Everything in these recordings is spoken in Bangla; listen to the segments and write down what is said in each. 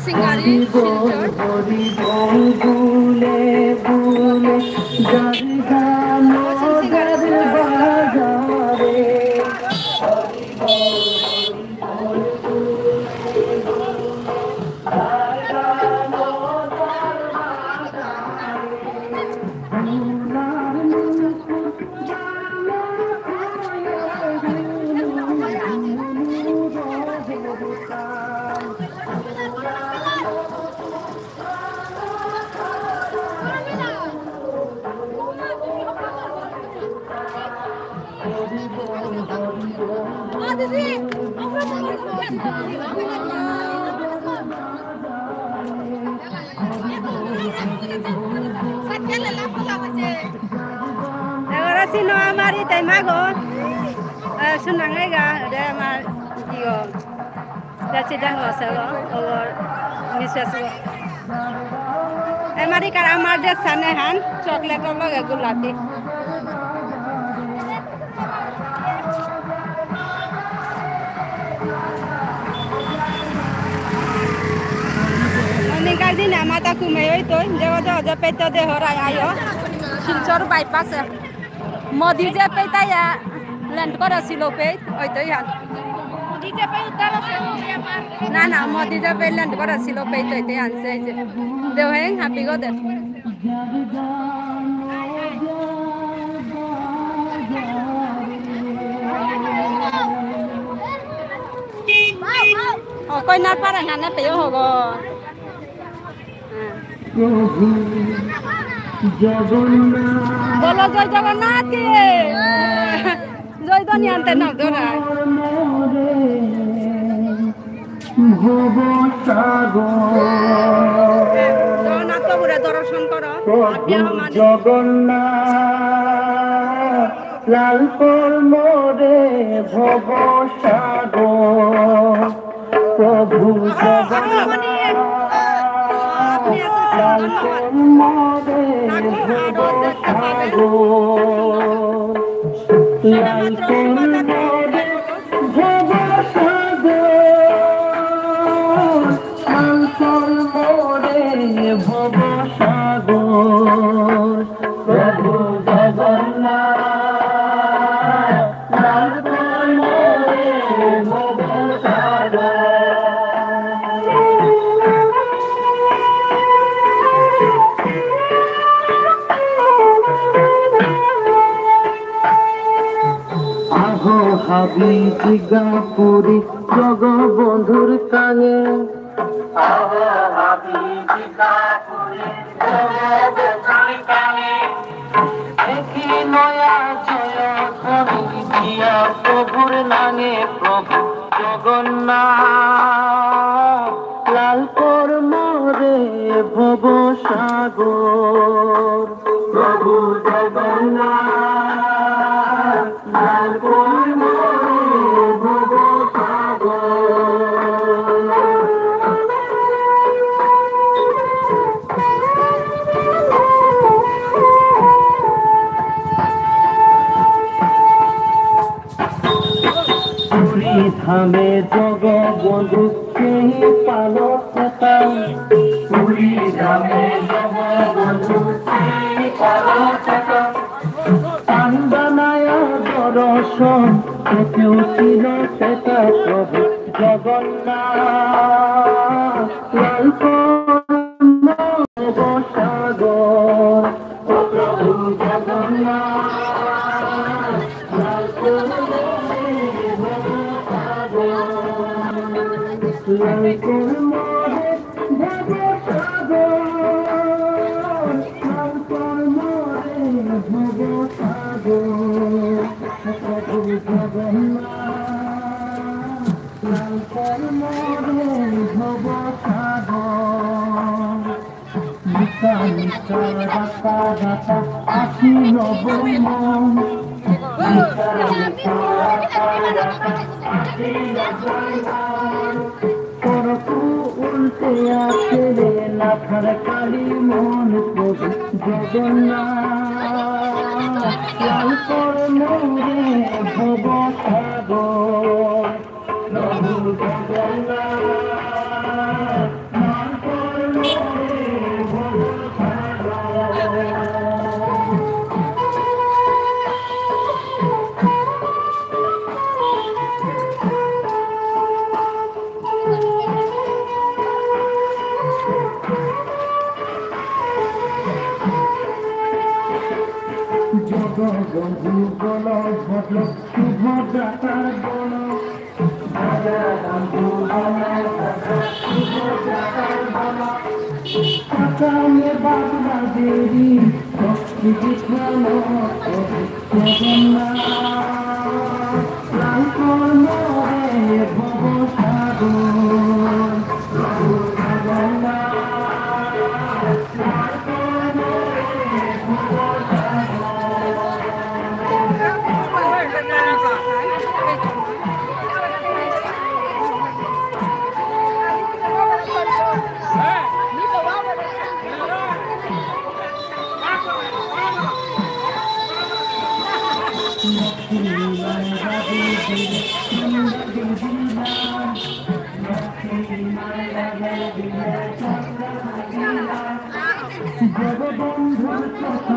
সিঙ্গারি শিলচর বুলে বুলে ahora si no amarita y mago sunangaiga de amar digo president wasalo or Mrs. America amar de sanehan chocolate loge gulabi निकाल दी ना माता कुमे होई तो जब पेटा दे हो रहा आयो शिलचर बाईपास मोदी जे पेटा या लैंड कर सिलो पे होई तो यार मोदी जे पे उतार से ना ना मोदी जे पे लैंड कर सिलो पे तो यार से देव है हैप्पी गो दे ओ कोई ना पारा ना पे होगो बोलो जय जगन्नाथ के जय दनियांते न दोरा जगन्नाथ प्रभुरे दर्शन करो जगन्नाथ लालपुर मोरे भव सागर प्रभु जगन्नाथ लालपुर मोरे भव सागर लालपुर मोरे भव सागर लालपुर मोरे भव सागर प्रभु जगन्नाथ लालपुर मोरे भव सागर হাবি জিগাপুরি জগবন্ধুর কানে হাবি জিগাপুরি জগবন্ধুর কানে দেখি নয়া জয় ধ্বনি দিয়া প্রভুর নামে প্রভু জগন্নাথ লালপুর মোরে ভব সাগর প্রভু জগন্নাথ লালপুর মোরে ভব পুরী ধামে জগবন্ধু সেই পালকতা পুরী ধামে জগবন্ধু সেই পালকতা পান্ডানায়া দর্শন কেউ ছিল সেটা প্রভু জগন্নাথ লালপুর সাগর প্রভু জগন্নাথ লালপুর মোরে ভব সাগর লালপুর মোরে ভব সাগর প্রভু জগন্নাথ লালপুর মোরে ভব সাগর নিশা নিশা রাতা রাতা আসি নবই মন নিশা নিশা রাতা রাতা আসি নবই মন করকু উল্টে আসে রে লাথার কালী মন প্রভু জগন্নাথ লালপুর মোরে ভব সাগর প্রভু জগন্নাথ ভদ্র শুভযাত্রার বন শুভযাত্রার বন সকালে বাংলা দেবী ভক্তি বিঠানো জগন্নাথ লাল কর্মরে ভব সাগর প্রভু জগন্নাথ জগবন্ধুর কথা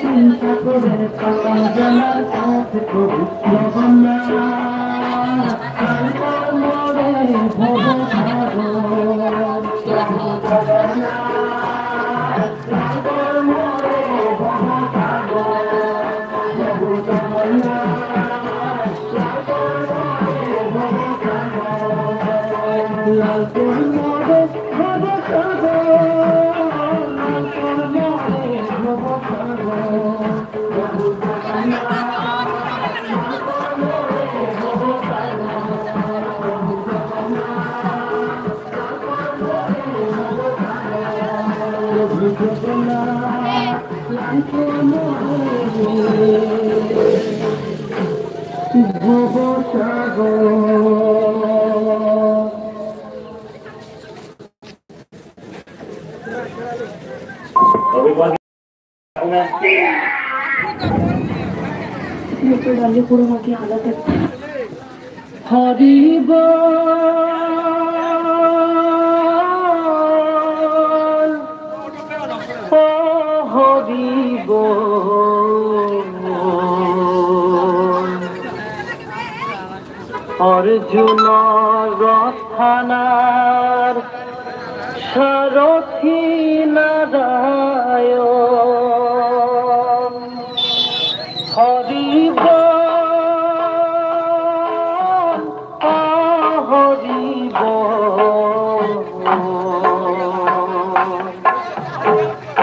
চিন্তা করে সকাল বেলার পথে প্রভু জগন্নাথ ভব সাগর প্রভু লাল কর্মরে ভব হরিব ও হরিব অর্জুন রথনার সারথি নারায়ণ হরিব হরিব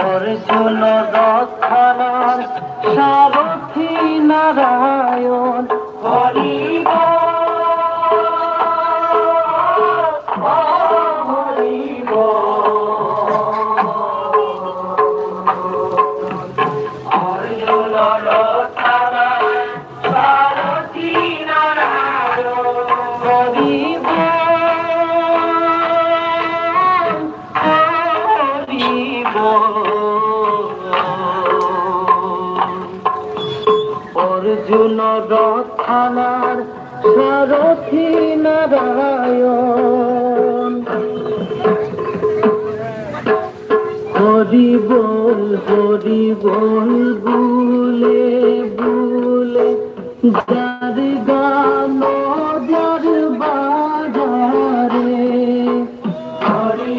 অর্জুন রথনার সারথি নারায়ণ হরিব হরিব অর্জুন রথনার সারথি নারায়ণ হরিব হরিব অর্জুন রথনার সারথি নারায়ণ হরি বল বুলে বুলে যার গান যার বাজারে হরি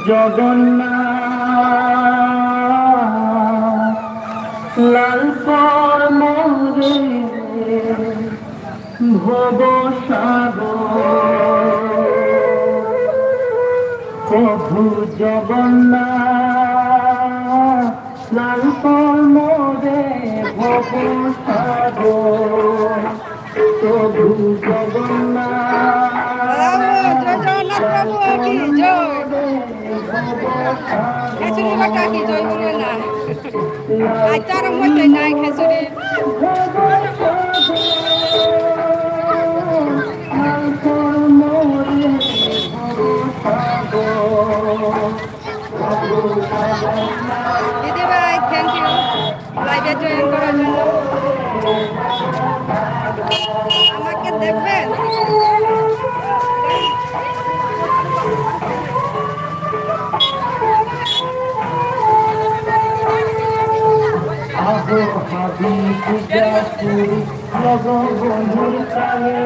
জগন্নাথ লাল মোরে ভব প্রভু জগন্নাথ লাল মোরে ভব প্রভু জগন্নাথ প্রভু কি জয় খেচুড়ি বাটা কি জয় বলে না আচার মধ্যে নাই খেচুড়ি দিদি ভাই থ্যাংক ইউ লাইভে জয়েন করার জন্য আমাকে দেখবেন আবো হাবিব জাতুরি লগবন্ধুর কালে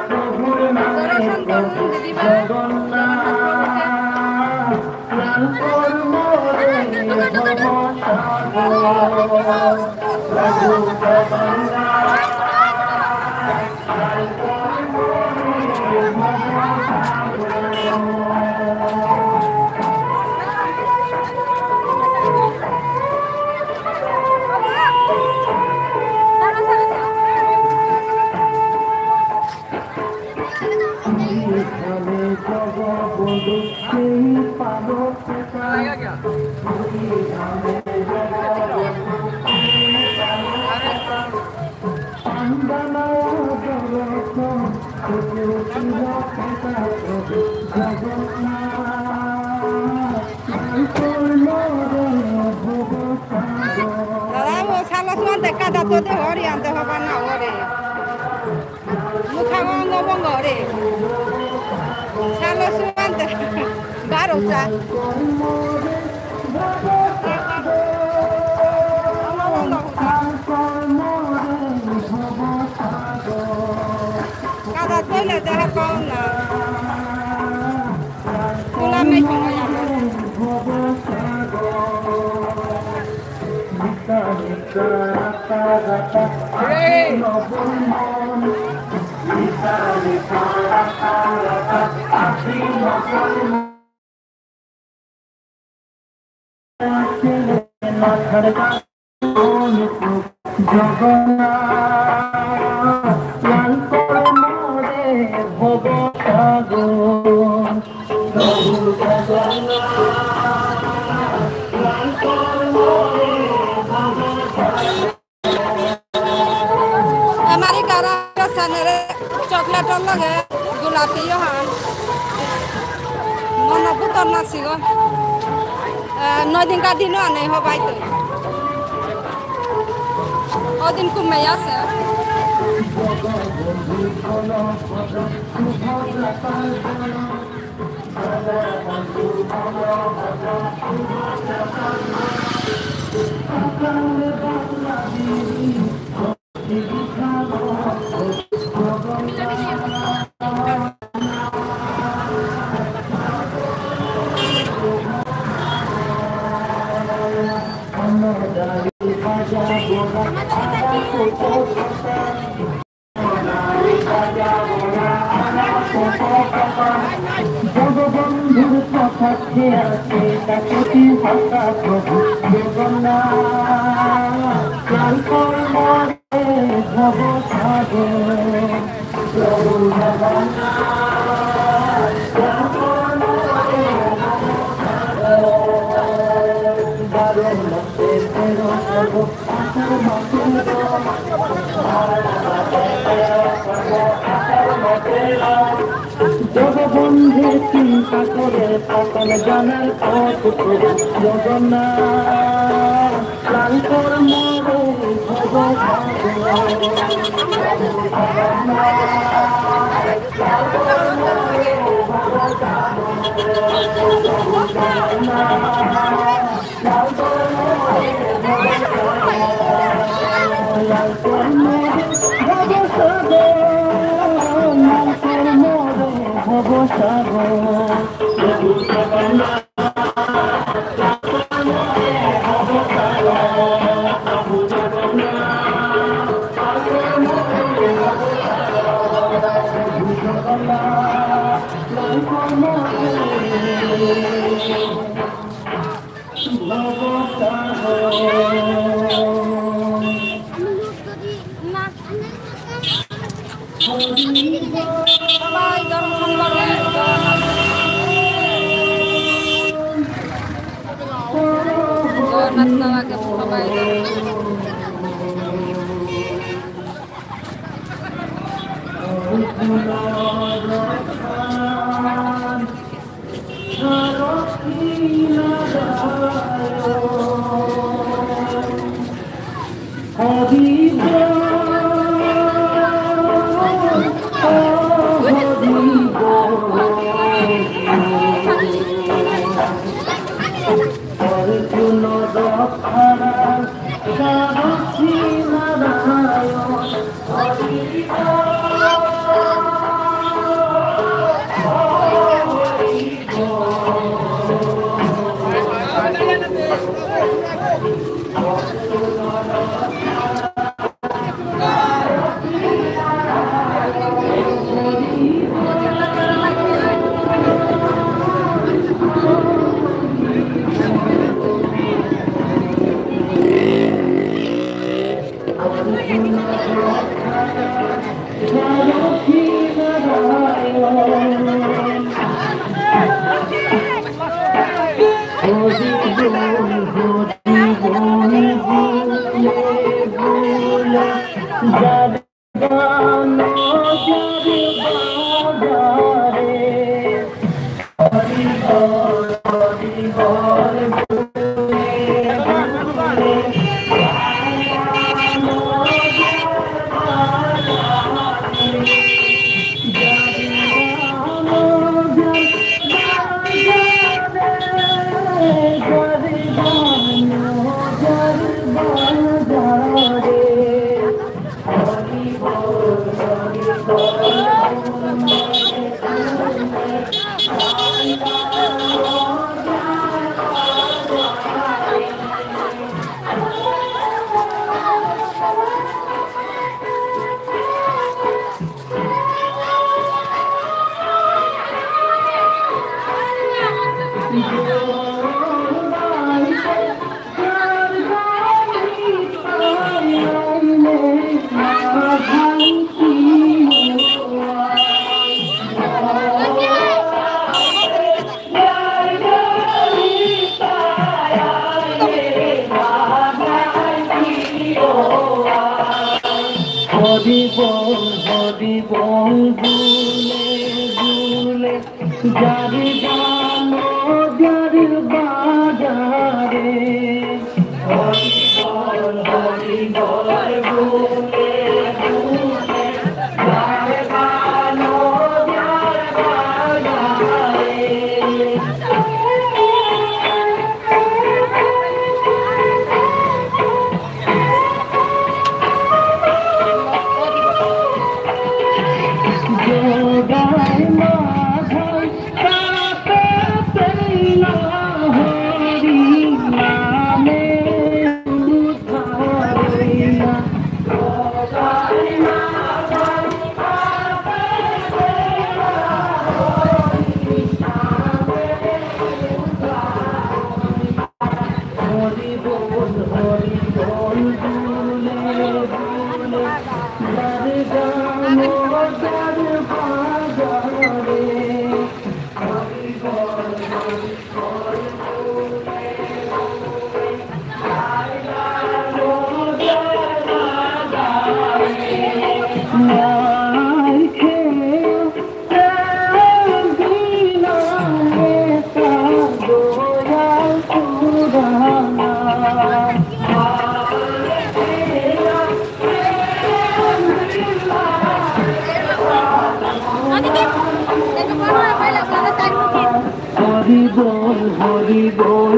প্রভুর নামে জগন্নাথ মোরে জগবন্ধু সেই পালক দেখা যাতো দে হরি আনতে হবা না হরে মুখা গঙ্গ বঙ্গ হরে সালো সুয়ান্তে বারোসা কাদা তৈলে দেখা পাও না খোলা মেয়ে সময় জগন্নাথ লাল মোরে ভব हमारी कारा सनरे चॉकलेट लगे गुलाबी हान मन पुतर नासिगो 9 दिन का दिन आने हो भाई तो और दिन को मैं से জগবন্ধুর কথা আছে কাকতি ভাষা প্রভু জগন্নাথ লাল মোরে ভব প্রভু জগবন্ধুর চিন্তা করে সকল জানার পথ জগন্নাথ লাল মোরে ভব Hãy subscribe cho kênh Ghiền Mì Gõ để không bỏ lỡ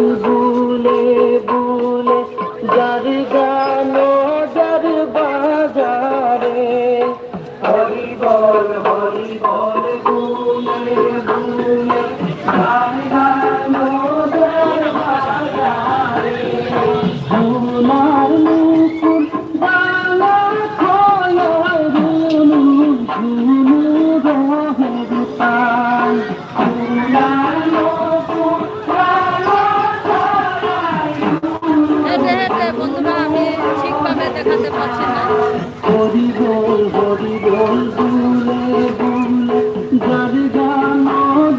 बोले बोले जार गानो जार রহের পান ফুলালো ফুলালো হেঁটে হেঁটে বন্ধুরা আমি ঠিকভাবে দেখাতে পারছি না। হরি বল বুলে বুলে যার গান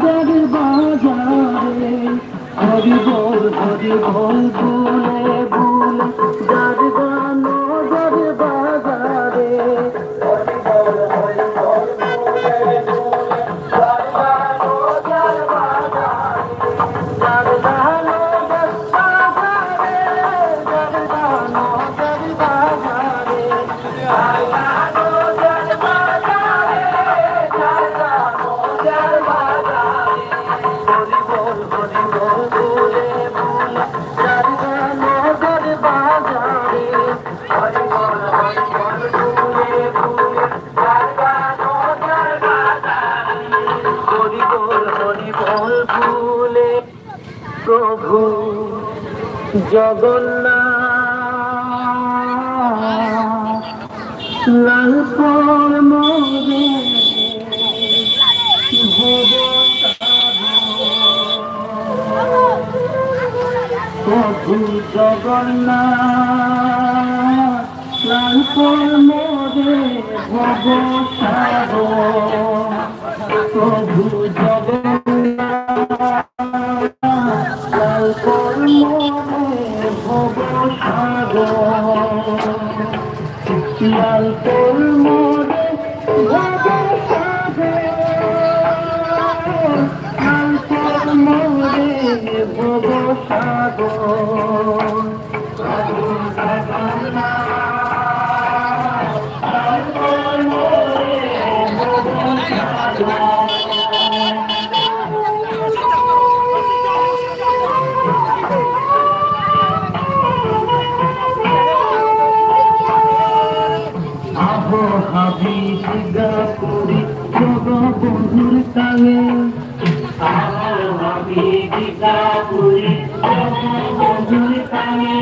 যার বাজারে হরি বল বুলে বুলে যার গান যার বাজারে হরি বল বুলে বুলে যার গান যার বাজারে যার গান যার বাজারে যার গান যার বাজারে প্রভু জগন্নাথ লাল পর মোরে ভব প্রভু জগন্নাথ লাল পর মোরে ভব প্রভু জগন্নাথ লাল পর মোরে ভব লাল পর মোরে ভব লাল পর মোরে ভব হাবি সিগা করি জগ বন্ধুর তালে হাবি সিগা করি জগ বন্ধুর তালে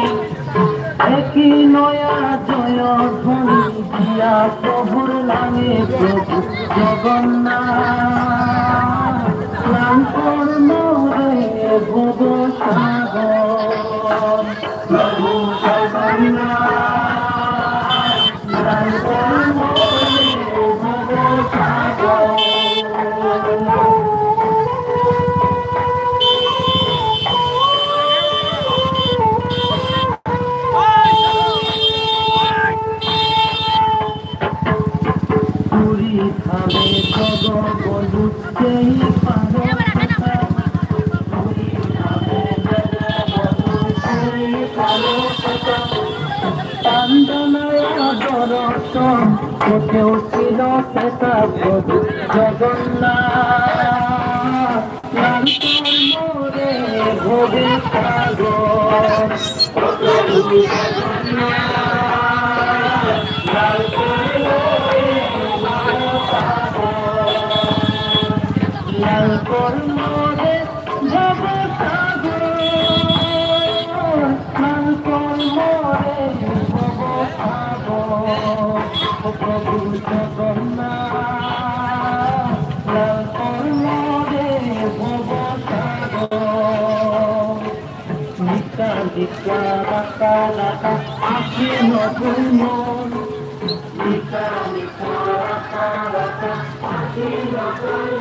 একই নয়া জয় ধ্বনি দিয়া প্রভুর নামে প্রভু জগন্নাথ লাঙ্কর মোরে ভব সাগর প্রভু জগন্নাথ লাঙ্কর মোরে ভব সাগর খাবে জগ বলু সেই পারে দর্শন কোথাও ছিল সেটা প্রভু জগন্নাথ মোরে ভবে সাগর লাঙ্কর মোরে ভব সাগর লাঙ্কর মোরে ভব সাগর প্রভু জগন্নাথ লাঙ্কর মোরে ভব সাগর নিকা নিকা রাকা রাকা আসি নতুন মন নিকা নিকা রাকা রাকা আসি নতুন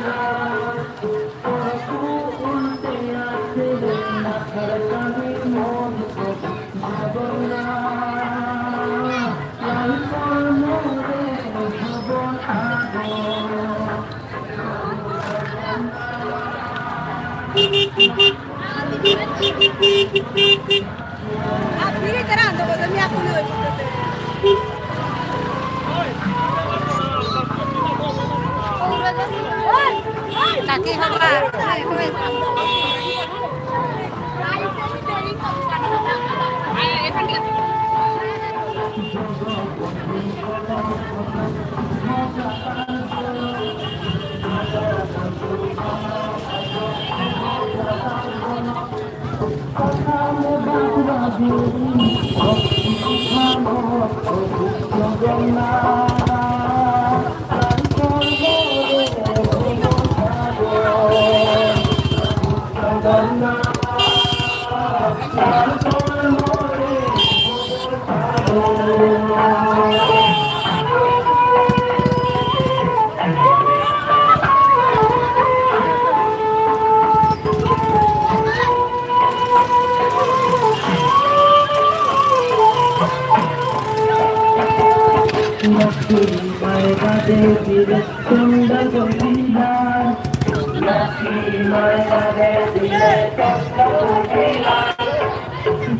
Kaki haba. জগন্নাথ দিলে চন্ডা জমিদার নাকি মায়ারে দিলে চন্ডা জমিদার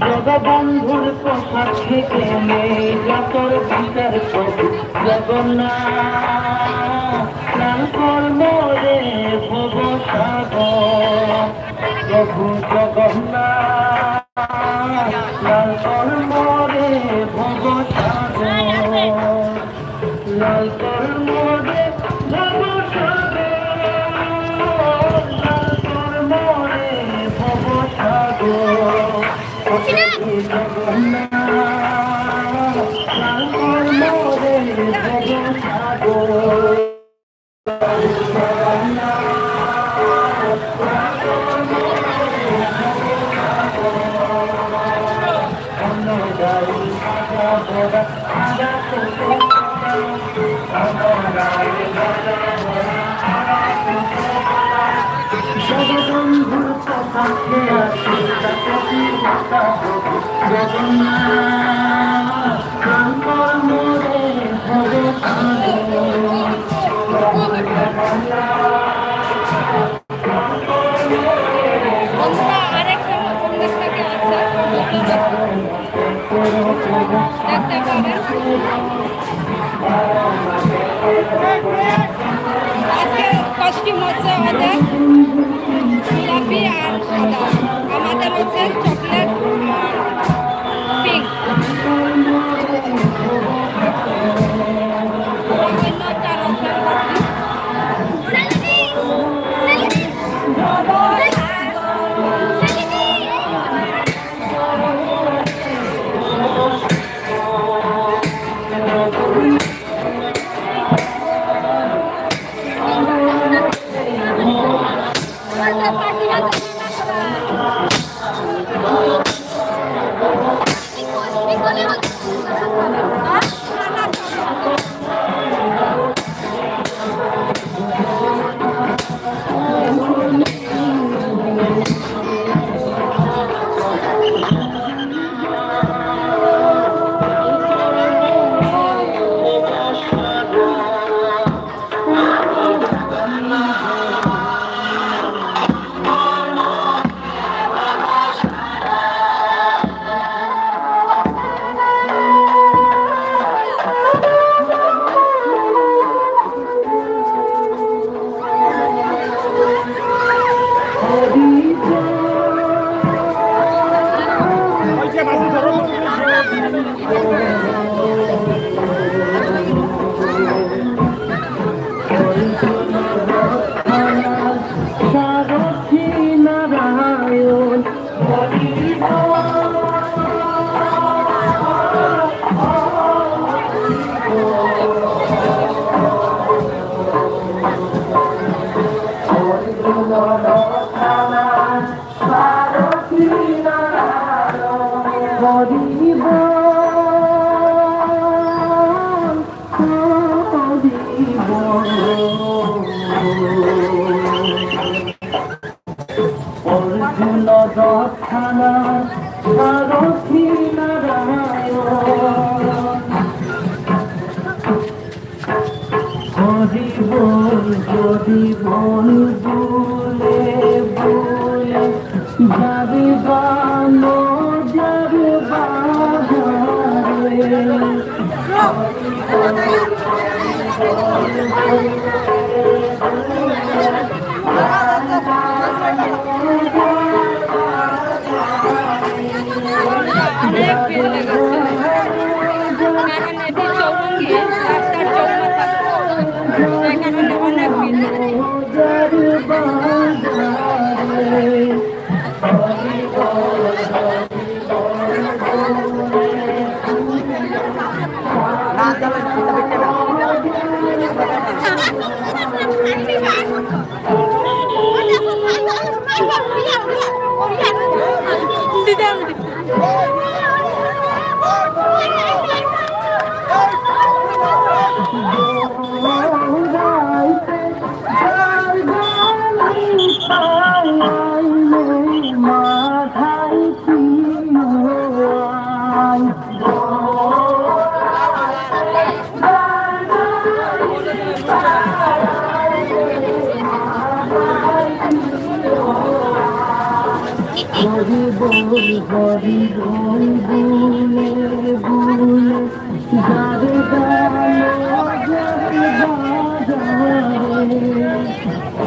জগবন্ধুর প্রসাদ থেকে নেই যতর বিচার প্রভু জগন্নাথ লাল কর্মরে ভব সাগর প্রভু জগন্নাথ লাল কর্মরে ভব সাগর লাল কর্মরে ভব সাগর লাল কর্মরে ভব সাগর জগন্নাথ লাল কর্মরে ভব সাগর জগবন্ধুর পক্ষে আছে জগন্নাথ কর্মরে ভব আজকে কস্টিউম হচ্ছে ওদের গোলাপি আর সাদা আমাদের হচ্ছে চকলেট পিঙ্ক হরি বল বুলে বুলে যারে গালো যারে যোগাই মাধাই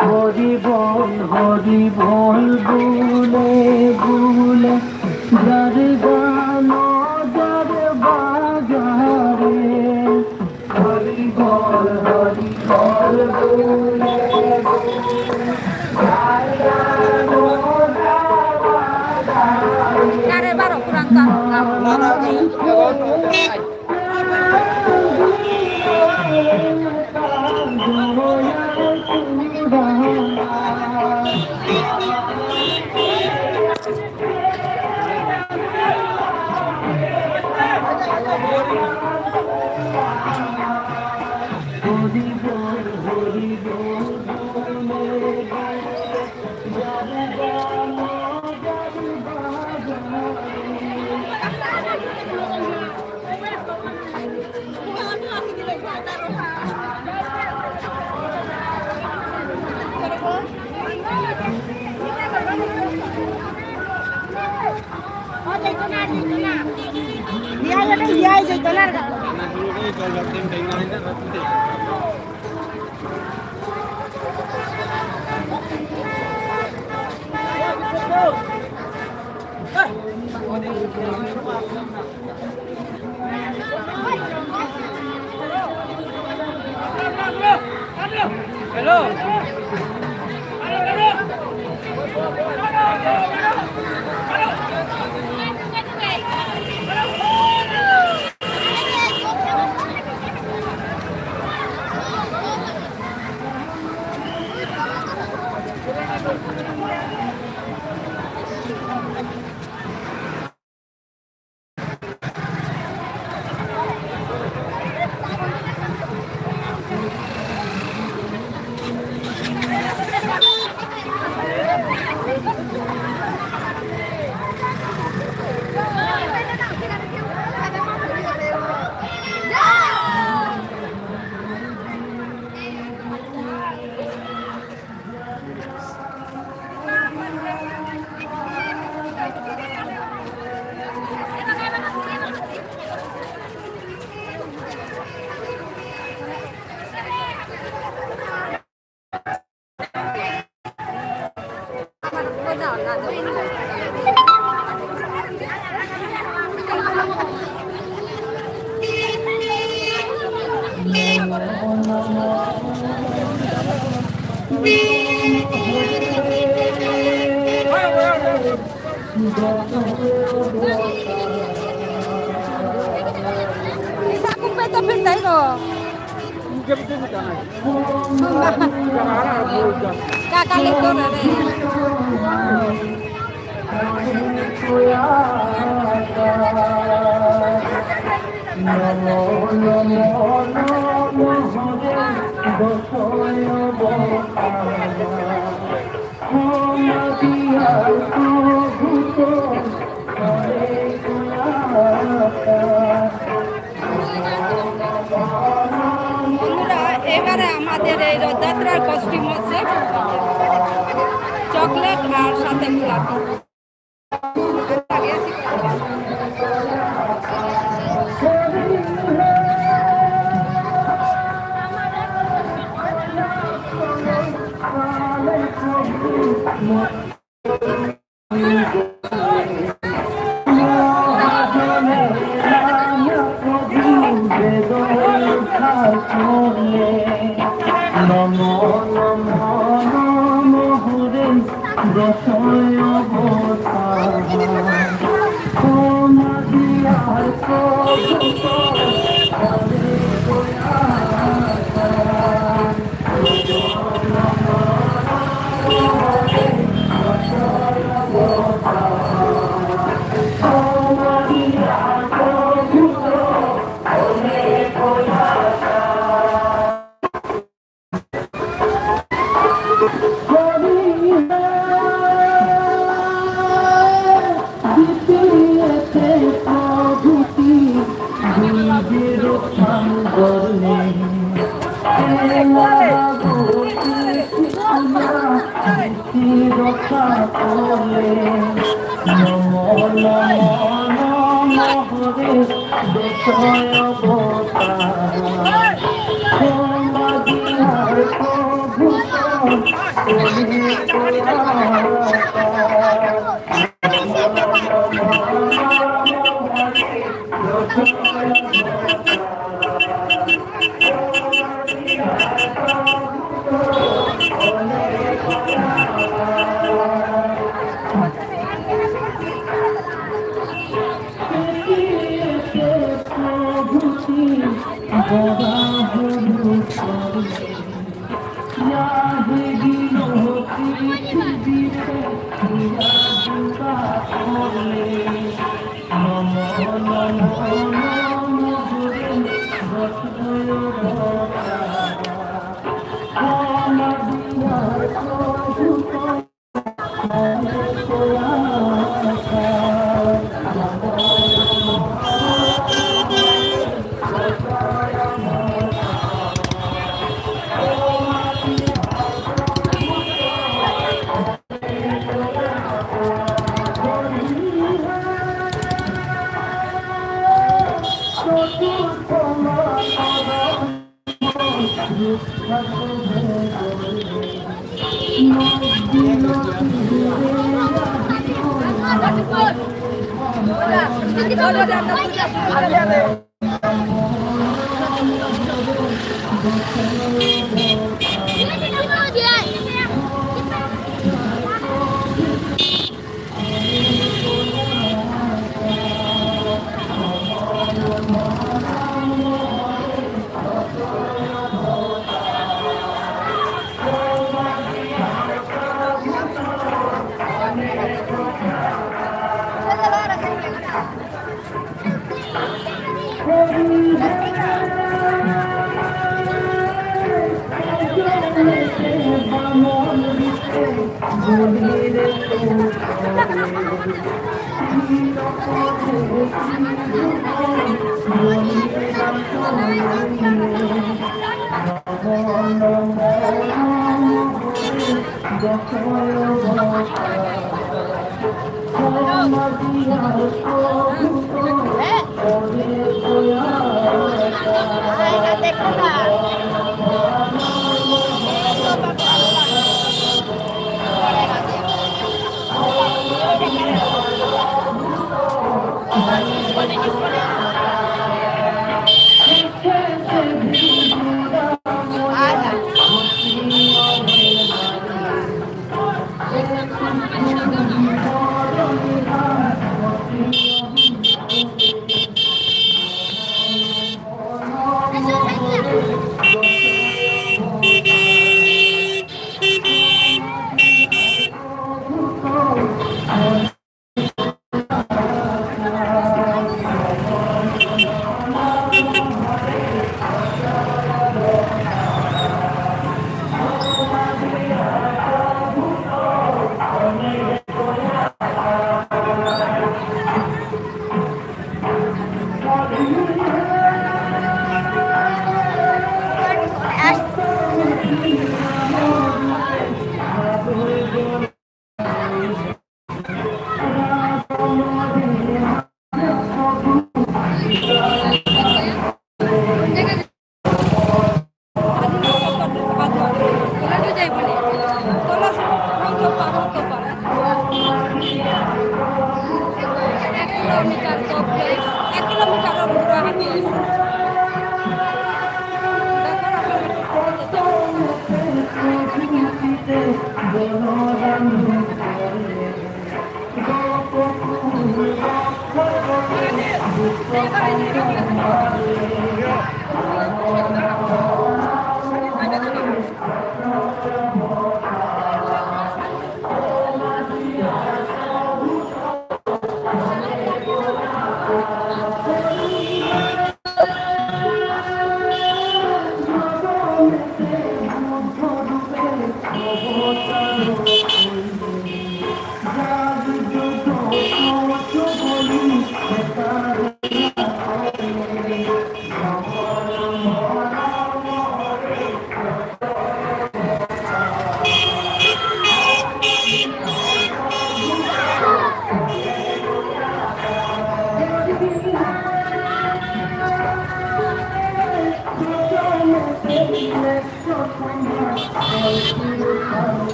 হরি নামে হরি বল বুলে বুলে যারে গানো যারে বাজারে হরি বল বুলে Kare baro kurang kan. Isa kung pwede pinday no. Kakalit ko na rin. এবারে আমাদের এই রথযাত্রার কস্টিউম হচ্ছে চকলেট আর সাথে গোলাপি। নমো নমো নমো হরে দশয় অবতার রক্ষা করলে নম নম নম হরে বিষয় অবতার সমাধিয়ার প্রভু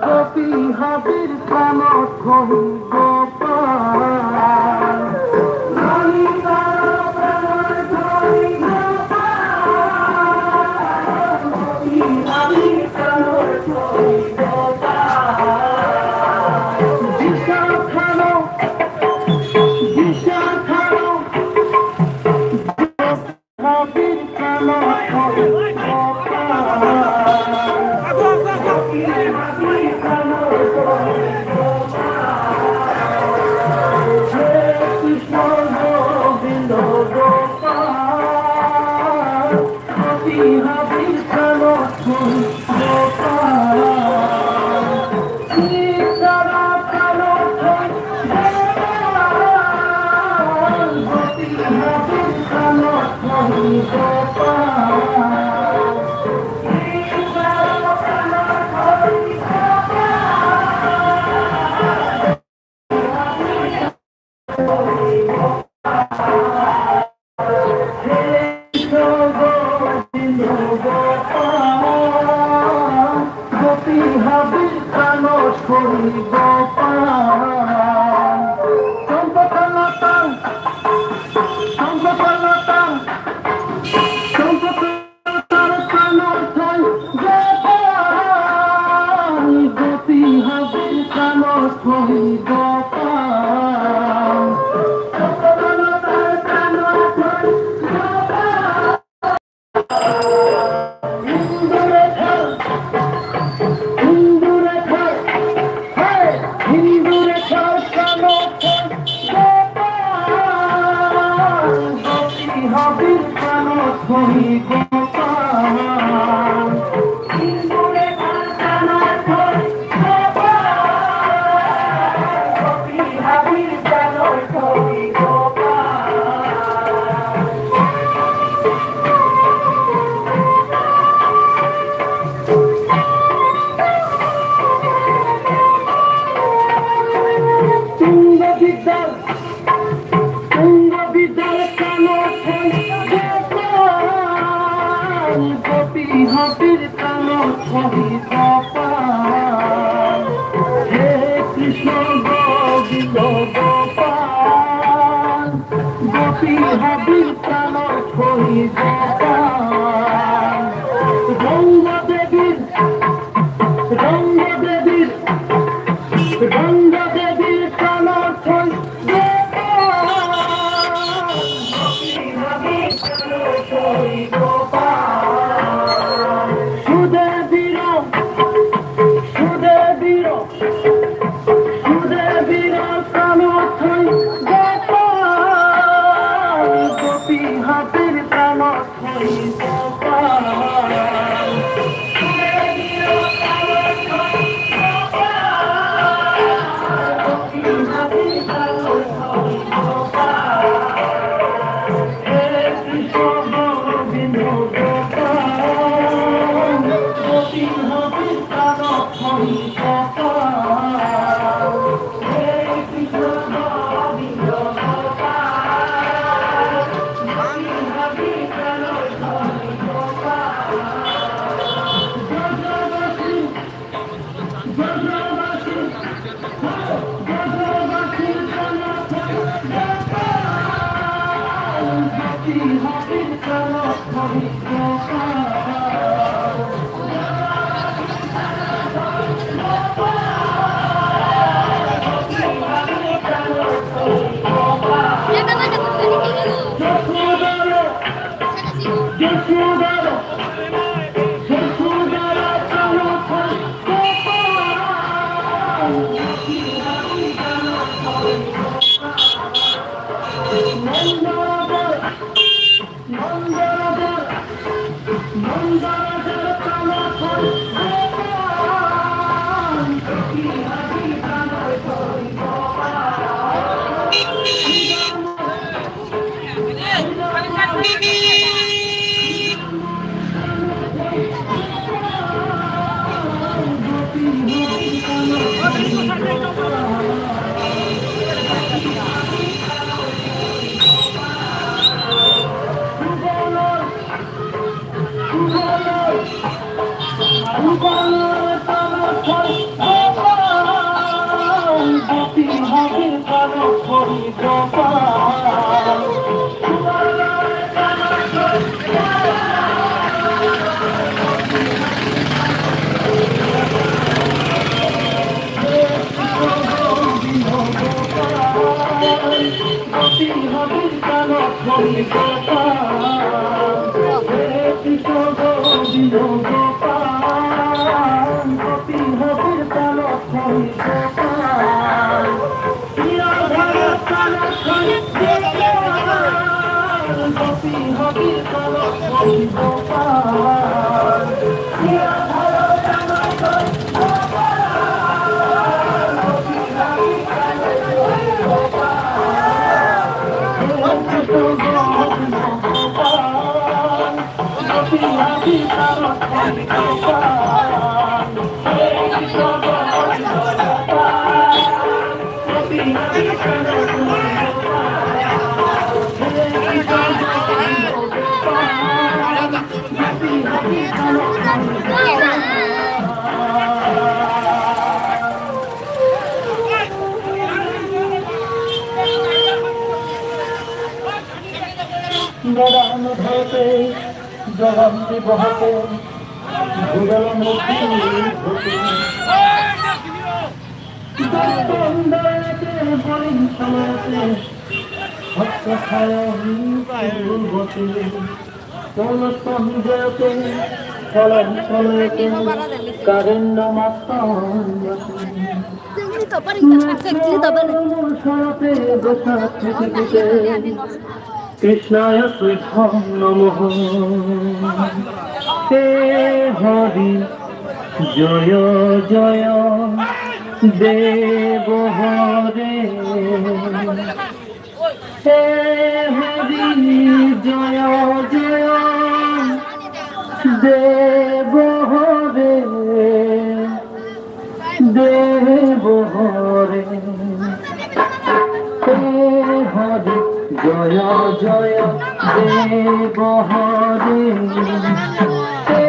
গোপী হাবির কানত হই গোপাল ধনী তার প্রাণ ধনী গোপাল গোপী হাবির কানত হই গোপাল দিশা খানো হাবির কানত হই Thank you. कृष्णाय कृष्ण नमः हे हरि जय जय देव हरे हे हरि जय जय देव हरे देव हरे हे हरि जय जय देव हरे हे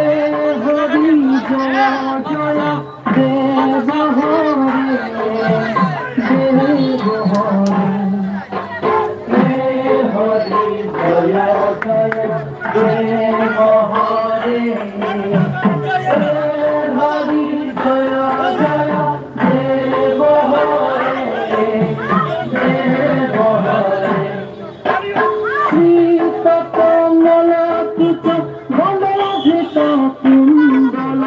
हरि जय जय देव हरे देव हरे हे हरि जय जय देव हरे हे हरि जय जय देव हरे देव हरे श्रीकमलाकृत वनधित कुण्डल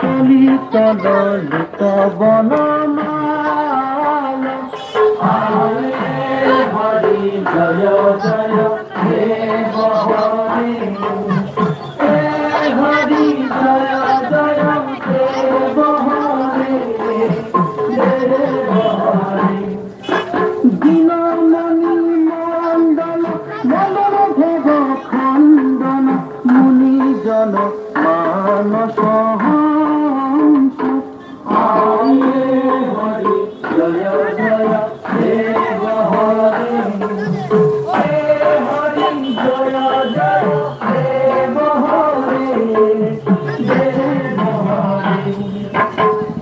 कलितलित वनमाल हरि जय जय देव हरे हे हरि जय जय देव हरे देव हरे दीनमणि मण्डल मदन भोग खण्डन मुनिजन मानस हंस हरे हरि जय जय देव हरे हे हरि जय जय देव हरे देव हरे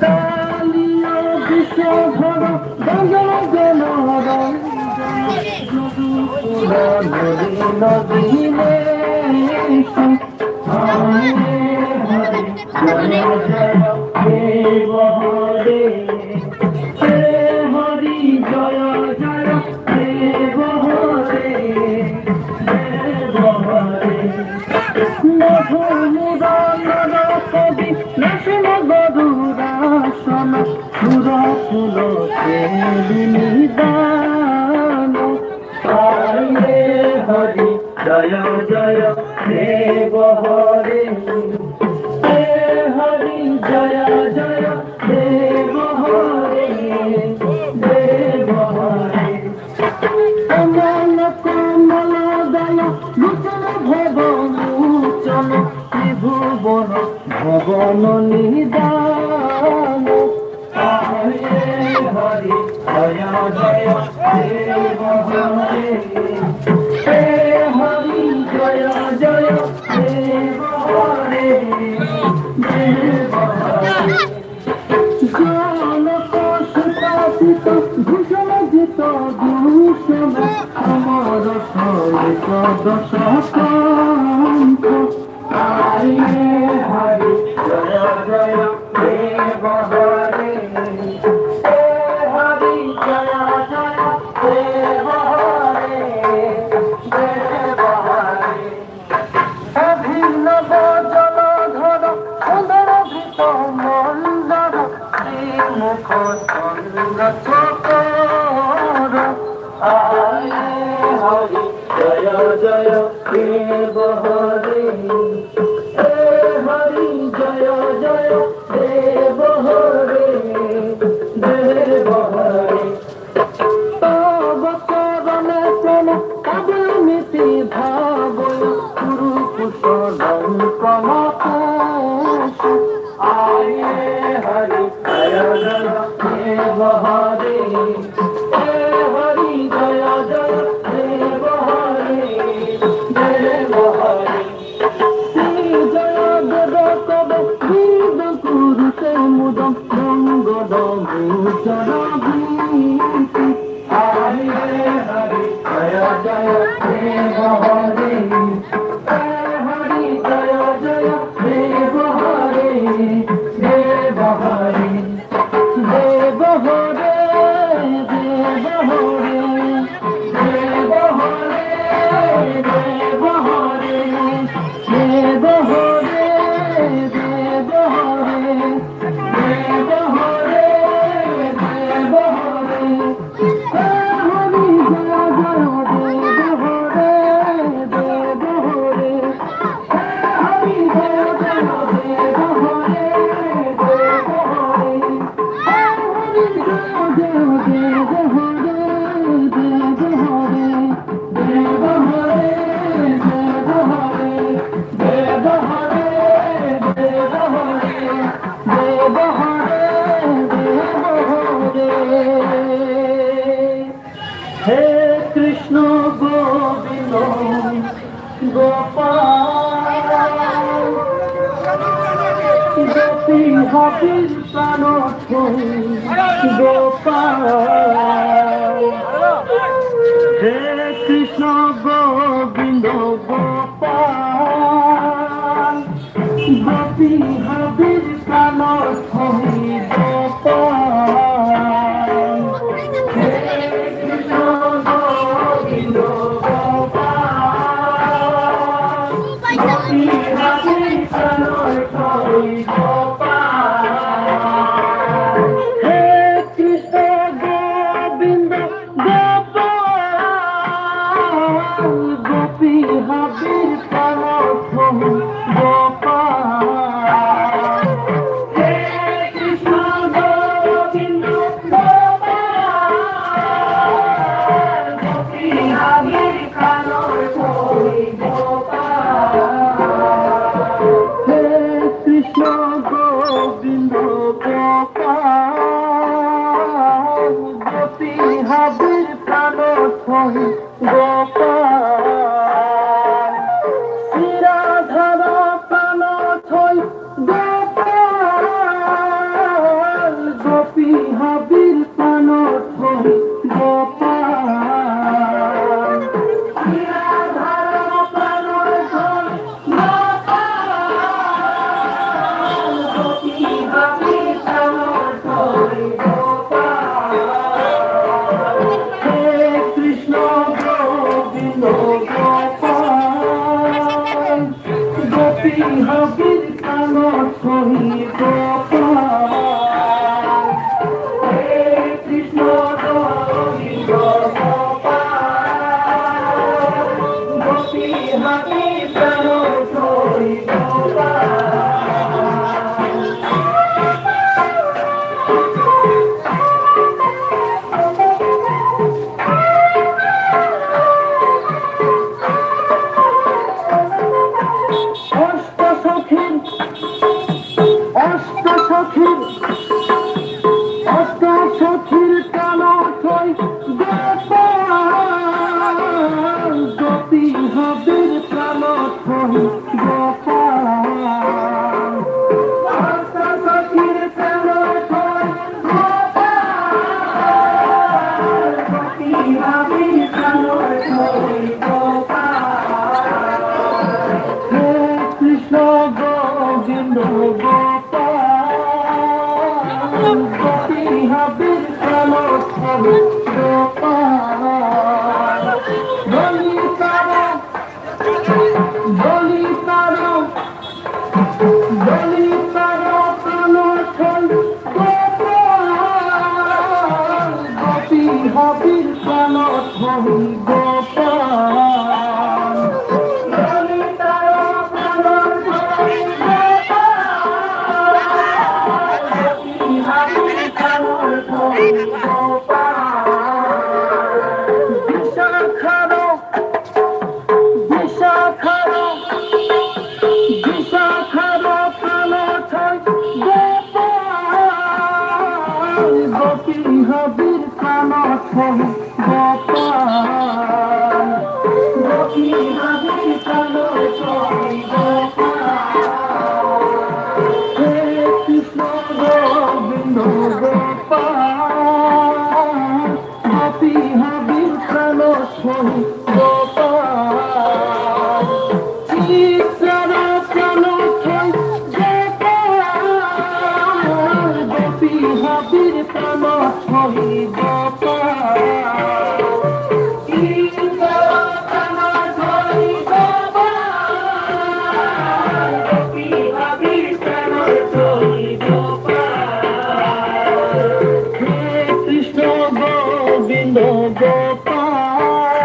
कालिया विषधर गगन जनार्दन नदीने हरे हरि जय जय देव हरे हे हरि जय जय देव हरे देव हरे मधुमुदन कवि नशम गरुरासन सुर फूल निदान हरे हरि जय जय देव हरे हे हरि जय जय देव हरे देव हरे कमल कमल दल लोचन भवन त्रिभुवन भवन निदान हरे हरि जय जय देव हरे हे हरि जय जय देव हरे देव हरे जलकशितापित भूषण जित दूषण अमर सहित दशकांत हरे हरि जय जय देव हरे हे हरि जय जय देव हरे পছন্দ ছোট আয়ে হরি জয় জয় দেব হরি হে হরি জয় জয় দেব হরি দেব হরি তব চরণে প্রেম কাবিনীতি ভাবয় গুরু কুশলং প্রমোষ আয়ে হরি জয় জয় দেব হরি হে হরি জয় জয় দেব হরি দেব হরি শ্রী জয় দেব তব বিদ কুরুতে মুদম মঙ্গল ভূষণ ভীতি আয়ে হরি জয় জয় দেব হরি হে হরি জয় জয় দেব হরি দেব হরি দেব হরে দেব হরে দেব হরে দেব হরে দেব হরে দেব হরে দেব হরে দেব হরে হে হরি জয় জয় দেব হরে দেব হরে হে হরি জয় জয় দেব হরে দেব হরে হে হরি জয় জয় দেব হরে দেব হরে দেব হরে দেব হরে দেব হরে দেব হরে দেব হরে দেব হরে হে কৃষ্ণ গোবিন্দ গোপাল গোপী হাবির প্রাণ গোপাল হে কৃষ্ণ গোবিন্দ গোপাল গোপী হাবির প্রাণ গোপাল হে কৃষ্ণ গোবিন্দ গোপাল গোপী হাবির প্রাণ গোপাল হে কৃষ্ণ গোবিন্দ গোপাল গোপী হাবির প্রাণ গোপাল হে কৃষ্ণ গোবিন্দ গোপাল গোপী হাবির প্রাণ গোপাল হে কৃষ্ণ গোবিন্দ গোপাল গোপী হাবির প্রাণ গোপাল শ্রী রাধার প্রাণ গোপাল গোপী হাবির প্রাণ গোপাল শ্রী রাধার প্রাণ গোপাল গোপী হাবির প্রাণ গোপাল হে কৃষ্ণ গোবিন্দ গোপাল গোপী হাবির প্রাণ গোপাল হে কৃষ্ণ গোবিন্দ গোপাল গোপী হাবির প্রাণ গোপাল অষ্ট সখীর কানাথই গোপাল গোপী হাবির প্রাণথই গোপাল অষ্ট সখীর কানাথই গোপাল গোপী হাবির প্রাণথই গোপাল হে কৃষ্ণ গোবিন্দ গোপাল গোপী হাবির প্রাণথই গোপাল বলি তারা প্রাণথই গোপাল ছহি গোপাল গোপী হাবির প্রাণ ছহি গোপাল হে কৃষ্ণ গোবিন্দ গোপাল গোপী হাবির প্রাণ ছহি গোপাল চিত্র প্রাণ ছহি গোপাল গোপী হাবির প্রাণ ছহি গোপাল চিত্র প্রাণ ছহি গোপাল গোপী হাবির প্রাণ ছহি গোপাল হে কৃষ্ণ গোবিন্দ গোপাল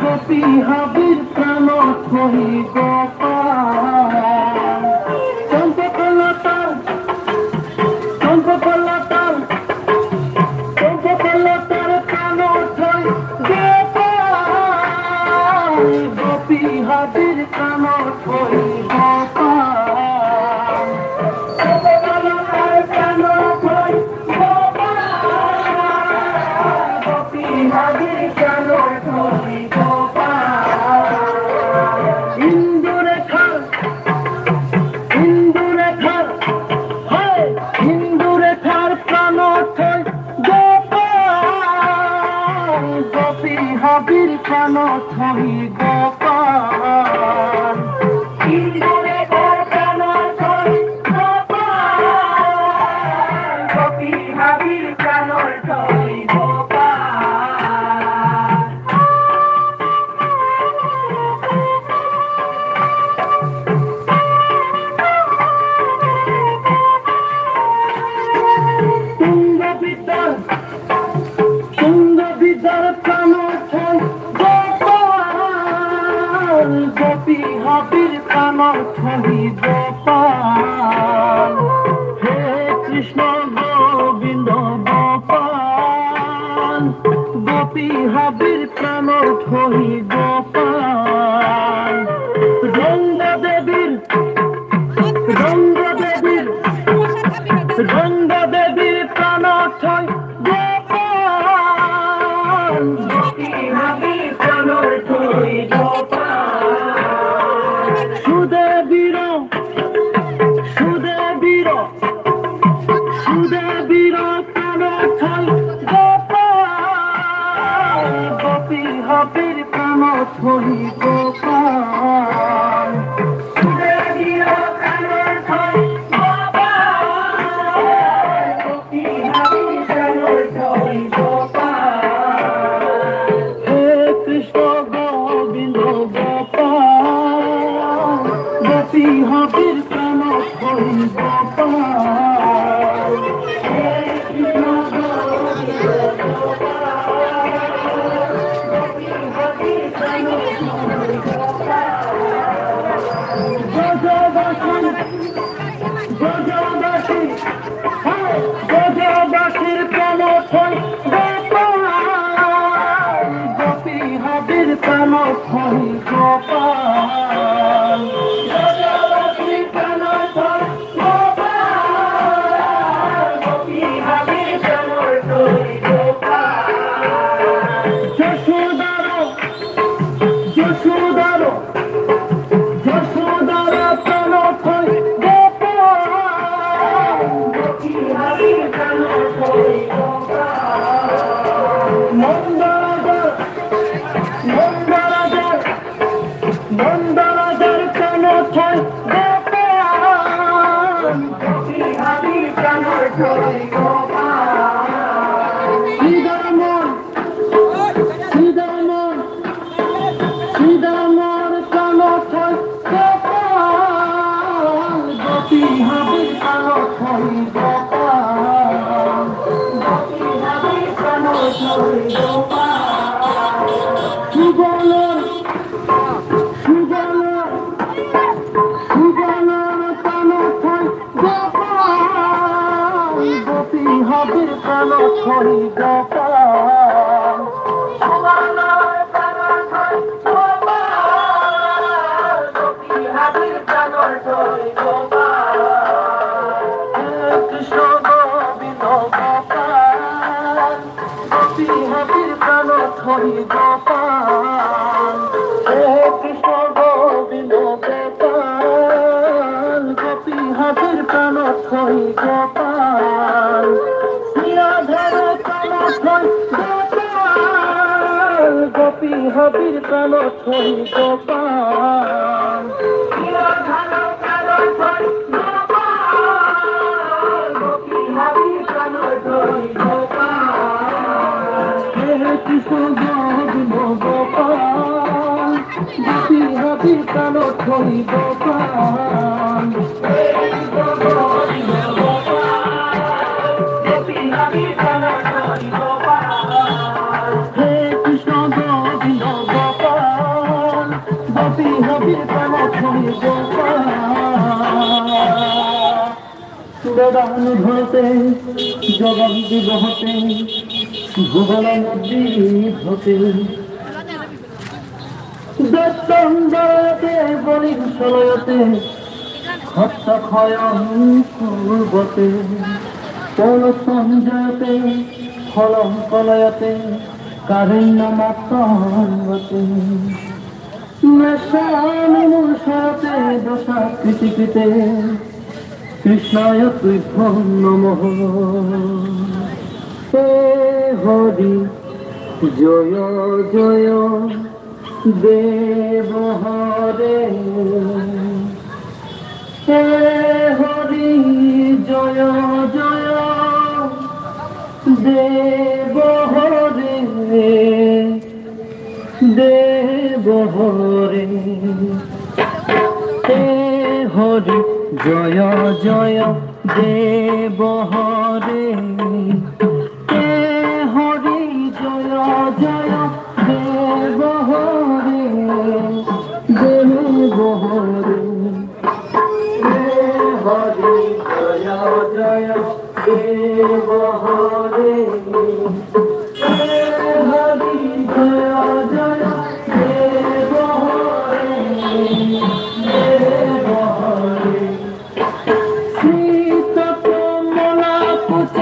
গোপী হাবির প্রাণ ছহি গোপাল চম্পকলতার চম্পকলতার চম্পকলতার প্রাণ ছহি গোপাল গোপী হাবির প্রাণ ছহি গোপাল চম্পকলতার প্রাণ ছহি গোপাল গোপী হাবির প্রাণ ছহি গোপাল ইন্দুরেখার ইন্দুরেখার হয় ইন্দুরেখার প্রাণ ছহি গোপাল গোপী হাবির প্রাণ ছহি গোপাল ইন্দুরেখার প্রাণ ছহি গোপাল গোপী হাবির প্রাণ ছহি গোপাল তুঙ্গবিদ্যার তুঙ্গবিদ্যার প্রাণ ছহি গোপাল গোপী হাবির প্রাণ ছহি গোপাল হে কৃষ্ণ গোবিন্দ গোপাল গোপী হাবির প্রাণ ছহি গোপাল রঙ্গদেবীর রঙ্গদেবীর রঙ্গদেবীর প্রাণ ছহি গোপাল গোপী হাবির প্রাণ ছহি গোপাল সুদেবীর সুদেবীর সুদেবীর প্রাণ ছহি গোপাল গোপী হাবির প্রাণ ছহি গোপাল সুদেবীর প্রাণ ছহি গোপাল গোপী হাবির প্রাণ ছহি গোপাল হে কৃষ্ণ গোবিন্দ গোপাল গোপী হাবির প্রাণ ছহি গোপাল হে কৃষ্ণ গোবিন্দ গজবাসী গজবাসীর প্রাণ ছহি গোপাল গোপী হাবির প্রাণ ছহি গোপাল গজবাসীর প্রাণ ছহি গোপাল গোপী হাবির প্রাণ ছহি গোপাল যশোদার যশোদার যশোদার প্রাণ ছহি গোপাল গোপী হাবির প্রাণ ছহি গোপাল নন্দরাজার নন্দরাজার নন্দরাজার প্রাণ ছহি গোপাল গোপী হাবির প্রাণ ছহি গোপাল শ্রীরামন শ্রীরামন শ্রীরামর প্রাণ ছহি গোপাল গোপী হাবির প্রাণ ছহি গোপাল গোপী হাবির প্রাণ ছহি গোপাল সুবলর সুবলর সুবলর প্রাণ ছহি গোপাল গোপী হাবির প্রাণ ছহি গোপাল সুবলর প্রাণ ছহি গোপাল গোপী হাবির প্রাণ ছহি গোপাল হে কৃষ্ণ গোবিন্দ গোপাল হাতের প্রাণ থই গোপাল শ্রীরাধার প্রাণ থই গোপাল গোপী হাবির প্রাণ থই গোপাল শ্রীরাধার প্রাণ থই গোপাল গোপী হাবির প্রাণ থই গোপাল হে কৃষ্ণ গোবিন্দ গোপাল গোপী হাবির প্রাণ থই গোপাল বেদান ধরতে জগৎ বিবহতে ভুবন নদী হতে দত্তন্দতে বলির সলয়তে হত্য ক্ষয়ং পূর্বতে পৌল সঞ্জয়তে ফলং কলয়তে কারণ্য মাত্রতে নশানুসরতে দশা কৃতিকৃতে কৃষ্ণায় তুভ্যং নমঃ হে হরি জয় জয় দেব হরে হে হরি জয় জয় দেব হরে দেব হরে হে হরি জয় জয় দেব হরে হে হরি জয় জয় দেব হরে দেব হরে হে হরি জয় জয় দেব হরে হে হরি জয় জয় দেব হরে দেব হরে শ্রীত কমলা পুষ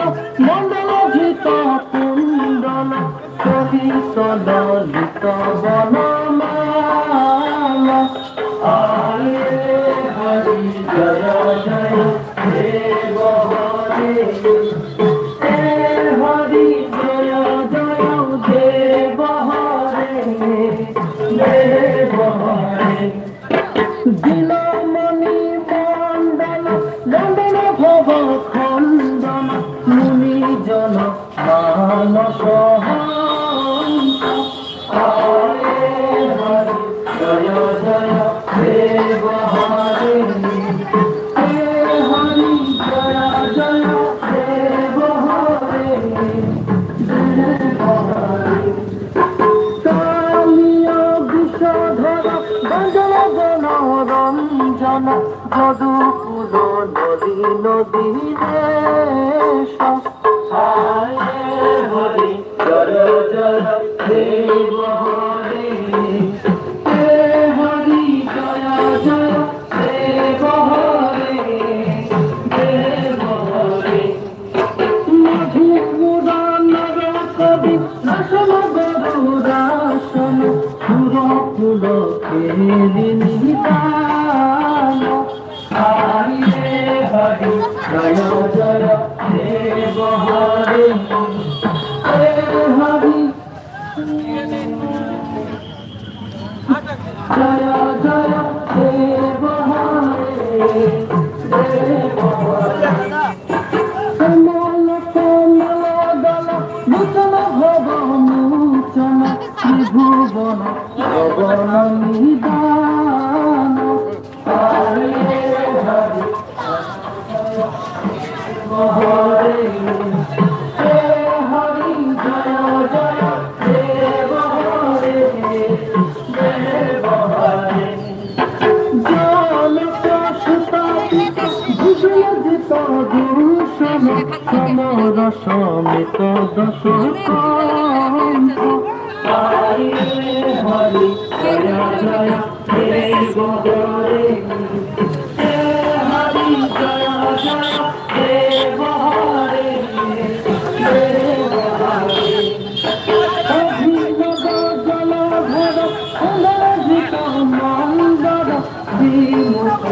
মণ্ডল ধৃত কুণ্ডল সহিত ললিত বনমালা আরে হরি জয় জয় দেব হরে হে হরি জয় জয় দেব হরে দেব হরে দিলমণি মণ্ডল দণ্ডন ভব খণ্ডন মুনি জন মানস হরে হরি জয় জয় দেব হরে হে হরি জয় জয় দেব হরে দেব হরে কালিয় বিষধর গঞ্জন জন রঞ্জন যদুকুল নদী নদী দেশ হায় হরি জয় জয় দেব হরে হে হরি জয় জয় দেব হরে দেব হরে মধুপুরাণর কবি রসন গরুরাসন সুরকুল নিদান হরে হরি জয় জয় দেব হরে হে হরি জয় জয় দেব হরে দেব হরে কমল কমল দল নূতন ভব নূতন ত্রিভুবন ভবন নিদান হরে হরি হরে হে হরি জয় জয় দেব হরে দেব হরে জল প্রসূত ভূষিত দূষণ সমর সমিত দশ কণ্ঠ হরে হরি জয় জয় দেব হরে হে হরি জয় জয় দেব হরে দেব হরে অভিনব জলধর অনধিক মঙ্গল শ্রীমুখ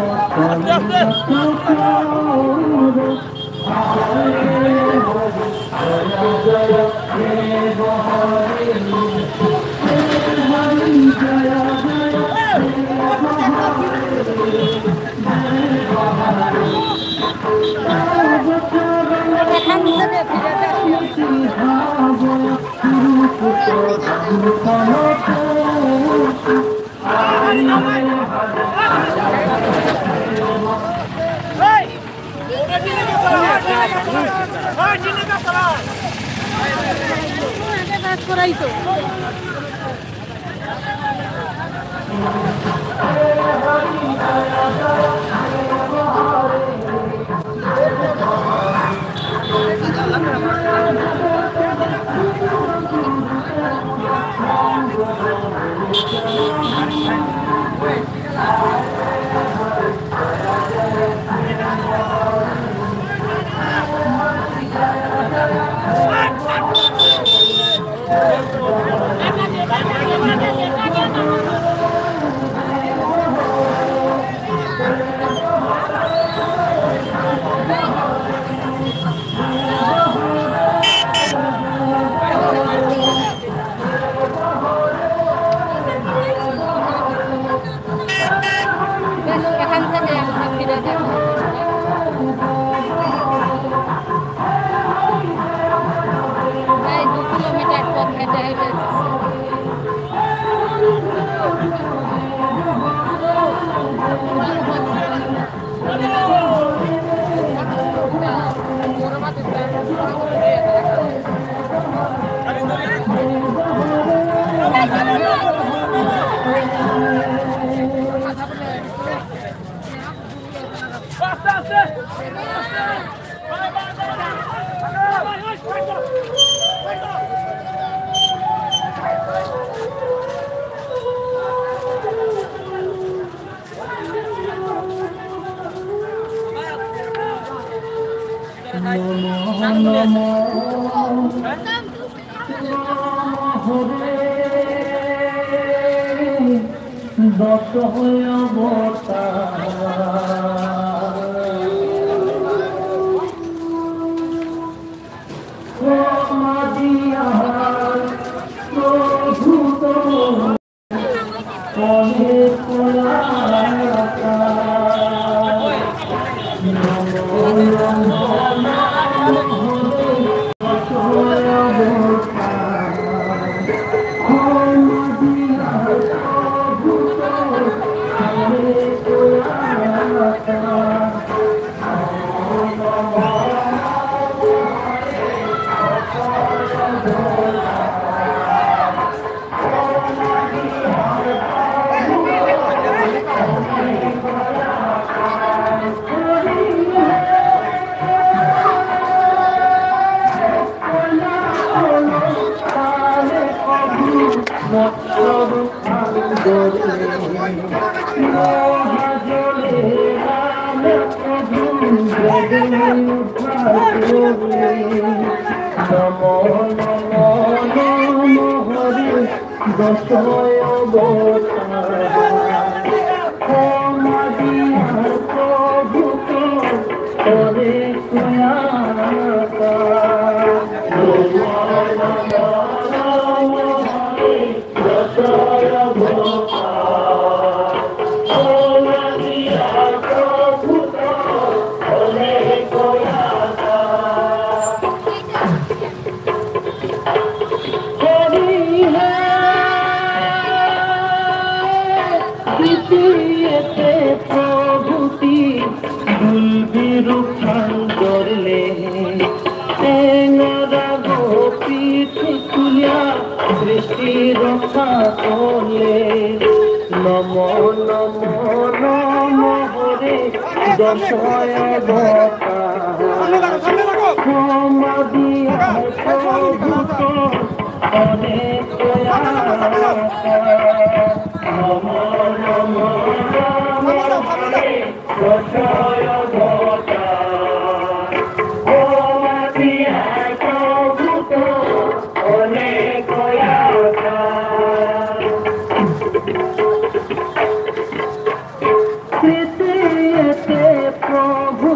প্রভু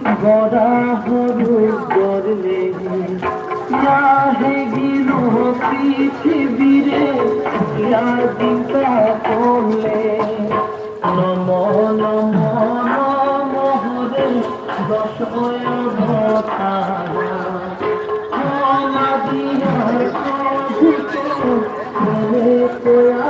गड़ा हरुद गरले याहे गिरो पृथिवीरे यादिता कोले नमो नमो नमो हरे दशय भतारा दिया मने कोया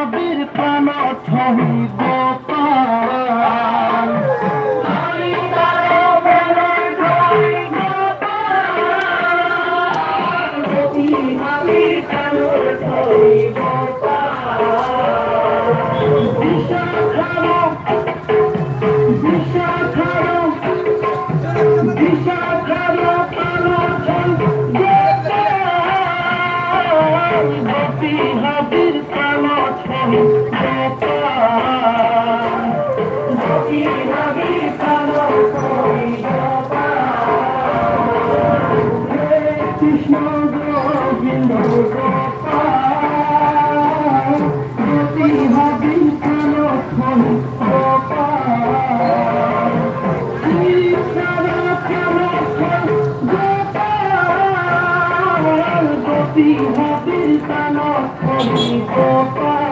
হাবির প্রাণ ছহি গোপাল কৃষ্ণ গোবিন্দ গোপাল গোপী হবি প্রাণ গোপাল কৃষ্ণর প্রাণ গোপাল গোপী হবি প্রাণ গোপাল